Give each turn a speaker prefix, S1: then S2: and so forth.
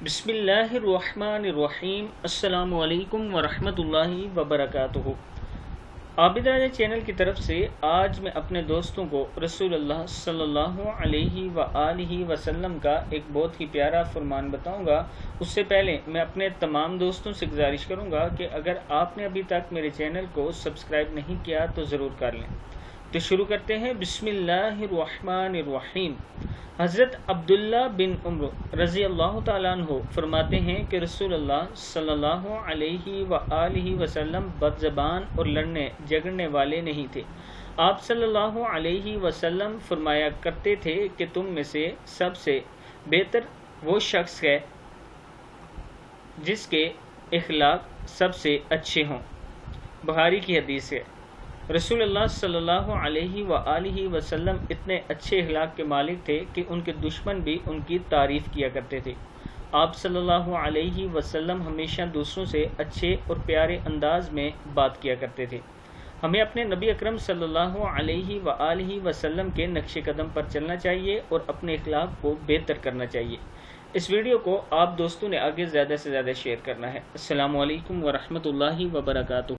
S1: بسم اللہ الرحمن الرحیم۔ السلام علیکم ورحمۃ اللہ وبرکاتہ۔ عابد راجہ چینل کی طرف سے آج میں اپنے دوستوں کو رسول اللہ صلی اللہ علیہ وآلہ وسلم کا ایک بہت ہی پیارا فرمان بتاؤں گا۔ اس سے پہلے میں اپنے تمام دوستوں سے گزارش کروں گا کہ اگر آپ نے ابھی تک میرے چینل کو سبسکرائب نہیں کیا تو ضرور کر لیں۔ تو شروع کرتے ہیں۔ بسم اللہ الرحمن الرحیم۔ حضرت عبداللہ بن عمر رضی اللہ تعالیٰ عنہ فرماتے ہیں کہ رسول اللہ صلی اللہ علیہ وآلہ وسلم بد زبان اور لڑنے جھگڑنے والے نہیں تھے۔ آپ صلی اللہ علیہ وسلم فرمایا کرتے تھے کہ تم میں سے سب سے بہتر وہ شخص ہے جس کے اخلاق سب سے اچھے ہوں۔ بخاری کی حدیث ہے۔ رسول اللہ صلی اللہ علیہ وآلہ وسلم اتنے اچھے اخلاق کے مالک تھے کہ ان کے دشمن بھی ان کی تعریف کیا کرتے تھے۔ آپ صلی اللہ علیہ وسلم ہمیشہ دوسروں سے اچھے اور پیارے انداز میں بات کیا کرتے تھے۔ ہمیں اپنے نبی اکرم صلی اللہ علیہ وآلہ وسلم کے نقش قدم پر چلنا چاہیے اور اپنے اخلاق کو بہتر کرنا چاہیے۔ اس ویڈیو کو آپ دوستوں نے آگے زیادہ سے زیادہ شیئر کرنا ہے۔ السلام علیکم ورحمۃ اللہ وبرکاتہ۔